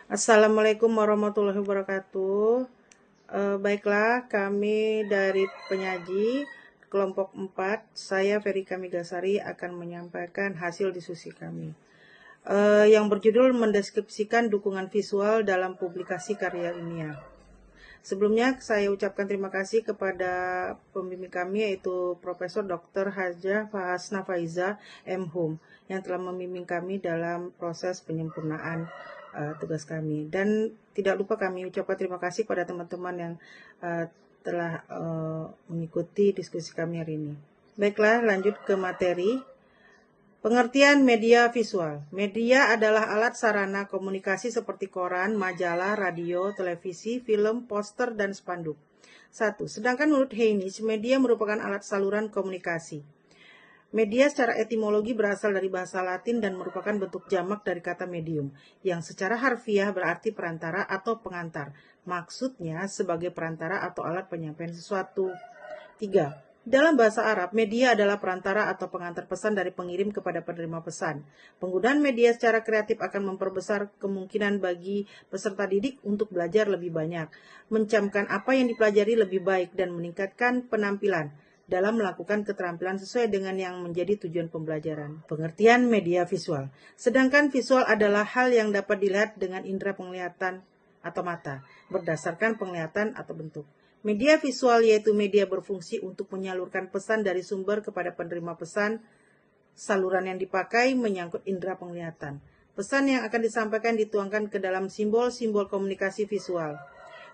Assalamualaikum warahmatullahi wabarakatuh. Baiklah, kami dari penyaji kelompok 4, saya Ferika Migasari akan menyampaikan hasil diskusi kami. Yang berjudul mendeskripsikan dukungan visual dalam publikasi karya ilmiah. Sebelumnya saya ucapkan terima kasih kepada pembimbing kami yaitu Profesor Dr. Hajah Hasna Faiza M.Hum yang telah membimbing kami dalam proses penyempurnaan tugas kami. Dan tidak lupa kami ucapkan terima kasih kepada teman-teman yang telah mengikuti diskusi kami hari ini. Baiklah, lanjut ke materi. Pengertian media visual. Media adalah alat sarana komunikasi seperti koran, majalah, radio, televisi, film, poster, dan spanduk. 1. Sedangkan menurut Heinisch, media merupakan alat saluran komunikasi. Media secara etimologi berasal dari bahasa Latin dan merupakan bentuk jamak dari kata medium, yang secara harfiah berarti perantara atau pengantar. Maksudnya sebagai perantara atau alat penyampaian sesuatu. 3. Dalam bahasa Arab, media adalah perantara atau pengantar pesan dari pengirim kepada penerima pesan. Penggunaan media secara kreatif akan memperbesar kemungkinan bagi peserta didik untuk belajar lebih banyak, mencamkan apa yang dipelajari lebih baik, dan meningkatkan penampilan dalam melakukan keterampilan sesuai dengan yang menjadi tujuan pembelajaran. Pengertian media visual. Sedangkan visual adalah hal yang dapat dilihat dengan indera penglihatan atau mata, berdasarkan penglihatan atau bentuk. Media visual yaitu media berfungsi untuk menyalurkan pesan dari sumber kepada penerima pesan. Saluran yang dipakai menyangkut indera penglihatan. Pesan yang akan disampaikan dituangkan ke dalam simbol-simbol komunikasi visual.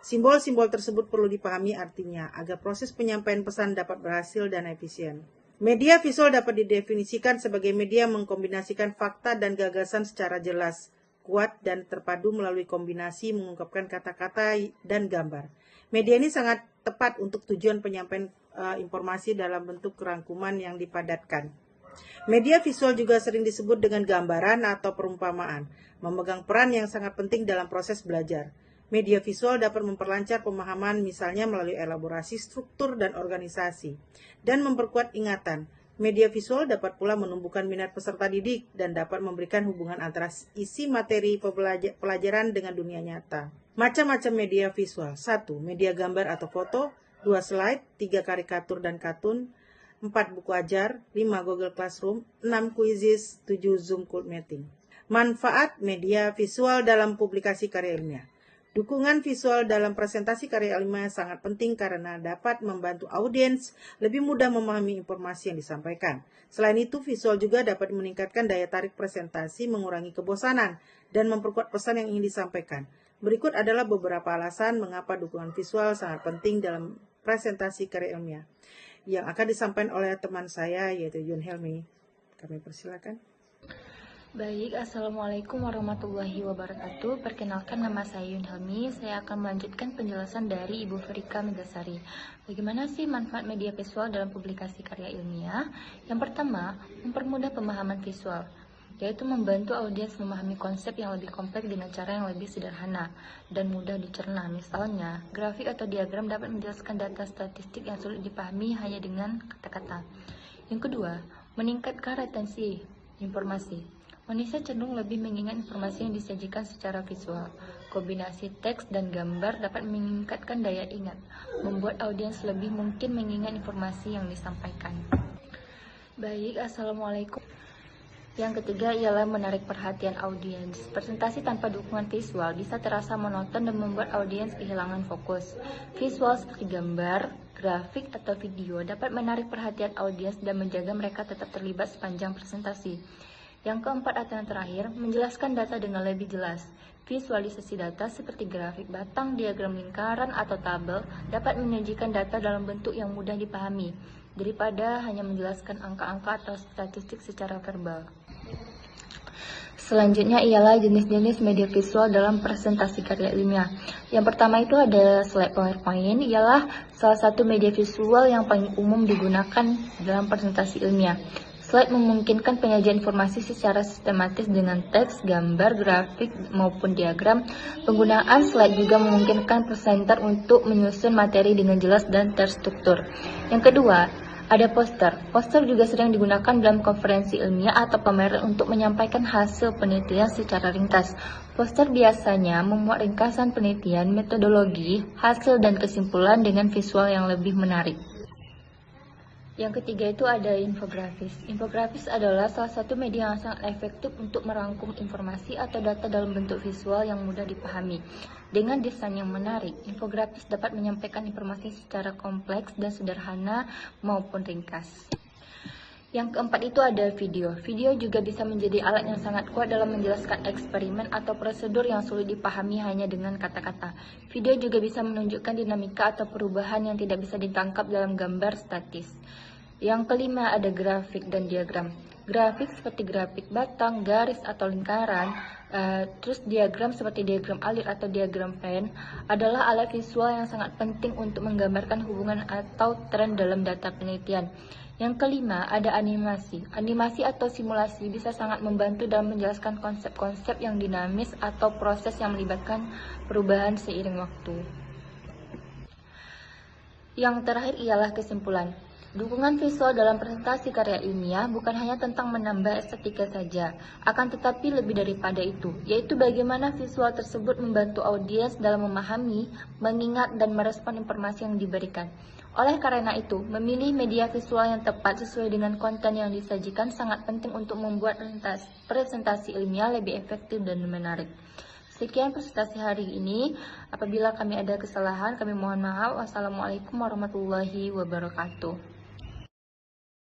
Simbol-simbol tersebut perlu dipahami artinya agar proses penyampaian pesan dapat berhasil dan efisien. Media visual dapat didefinisikan sebagai media mengkombinasikan fakta dan gagasan secara jelas, kuat, dan terpadu melalui kombinasi mengungkapkan kata-kata dan gambar. Media ini sangat tepat untuk tujuan penyampaian informasi dalam bentuk kerangkuman yang dipadatkan. Media visual juga sering disebut dengan gambaran atau perumpamaan, memegang peran yang sangat penting dalam proses belajar. Media visual dapat memperlancar pemahaman misalnya melalui elaborasi struktur dan organisasi, dan memperkuat ingatan. Media visual dapat pula menumbuhkan minat peserta didik dan dapat memberikan hubungan antara isi materi pelajaran dengan dunia nyata. Macam-macam media visual. 1. Media gambar atau foto. 2. Slide. 3. Karikatur dan kartun. 4. Buku ajar. 5. Google Classroom. 6. Quizzes. 7. Zoom Cult Meeting. Manfaat media visual dalam publikasi karya ilmiah. Dukungan visual dalam presentasi karya ilmiah sangat penting karena dapat membantu audiens lebih mudah memahami informasi yang disampaikan. Selain itu, visual juga dapat meningkatkan daya tarik presentasi, mengurangi kebosanan, dan memperkuat pesan yang ingin disampaikan. Berikut adalah beberapa alasan mengapa dukungan visual sangat penting dalam presentasi karya ilmiah yang akan disampaikan oleh teman saya yaitu Yun Helmi. Kami persilakan. Baik, Assalamualaikum warahmatullahi wabarakatuh. Perkenalkan, nama saya Yun Helmi. Saya akan melanjutkan penjelasan dari Ibu Ferika Migasari. Bagaimana sih manfaat media visual dalam publikasi karya ilmiah? Yang pertama, mempermudah pemahaman visual, yaitu membantu audiens memahami konsep yang lebih kompleks dengan cara yang lebih sederhana dan mudah dicerna. Misalnya, grafik atau diagram dapat menjelaskan data statistik yang sulit dipahami hanya dengan kata-kata. Yang kedua, meningkatkan retensi informasi. Manusia cenderung lebih mengingat informasi yang disajikan secara visual. Kombinasi teks dan gambar dapat meningkatkan daya ingat, membuat audiens lebih mungkin mengingat informasi yang disampaikan. Baik, Assalamualaikum. Yang ketiga ialah menarik perhatian audiens. Presentasi tanpa dukungan visual bisa terasa monoton dan membuat audiens kehilangan fokus. Visual seperti gambar, grafik, atau video dapat menarik perhatian audiens dan menjaga mereka tetap terlibat sepanjang presentasi. Yang keempat atau yang terakhir, menjelaskan data dengan lebih jelas. Visualisasi data seperti grafik batang, diagram lingkaran, atau tabel dapat menyajikan data dalam bentuk yang mudah dipahami, daripada hanya menjelaskan angka-angka atau statistik secara verbal. Selanjutnya ialah jenis-jenis media visual dalam presentasi karya ilmiah. Yang pertama itu ada slide PowerPoint, ialah salah satu media visual yang paling umum digunakan dalam presentasi ilmiah. Slide memungkinkan penyajian informasi secara sistematis dengan teks, gambar, grafik, maupun diagram. Penggunaan slide juga memungkinkan presenter untuk menyusun materi dengan jelas dan terstruktur. Yang kedua, Ada poster. Poster juga sering digunakan dalam konferensi ilmiah atau pameran untuk menyampaikan hasil penelitian secara ringkas. Poster biasanya memuat ringkasan penelitian, metodologi, hasil, dan kesimpulan dengan visual yang lebih menarik. Yang ketiga itu ada infografis. Infografis adalah salah satu media yang sangat efektif untuk merangkum informasi atau data dalam bentuk visual yang mudah dipahami. Dengan desain yang menarik, infografis dapat menyampaikan informasi secara kompleks dan sederhana maupun ringkas. Yang keempat itu ada video. Video juga bisa menjadi alat yang sangat kuat dalam menjelaskan eksperimen atau prosedur yang sulit dipahami hanya dengan kata-kata. Video juga bisa menunjukkan dinamika atau perubahan yang tidak bisa ditangkap dalam gambar statis. Yang kelima ada grafik dan diagram. Grafik seperti grafik batang, garis atau lingkaran, terus diagram seperti diagram alir atau diagram Venn adalah alat visual yang sangat penting untuk menggambarkan hubungan atau tren dalam data penelitian. Yang kelima ada animasi. Animasi atau simulasi bisa sangat membantu dalam menjelaskan konsep-konsep yang dinamis atau proses yang melibatkan perubahan seiring waktu. Yang terakhir ialah kesimpulan. Dukungan visual dalam presentasi karya ilmiah bukan hanya tentang menambah estetika saja, akan tetapi lebih daripada itu, yaitu bagaimana visual tersebut membantu audiens dalam memahami, mengingat, dan merespon informasi yang diberikan. Oleh karena itu, memilih media visual yang tepat sesuai dengan konten yang disajikan sangat penting untuk membuat presentasi ilmiah lebih efektif dan menarik. Sekian presentasi hari ini. Apabila kami ada kesalahan, kami mohon maaf. Wassalamualaikum warahmatullahi wabarakatuh.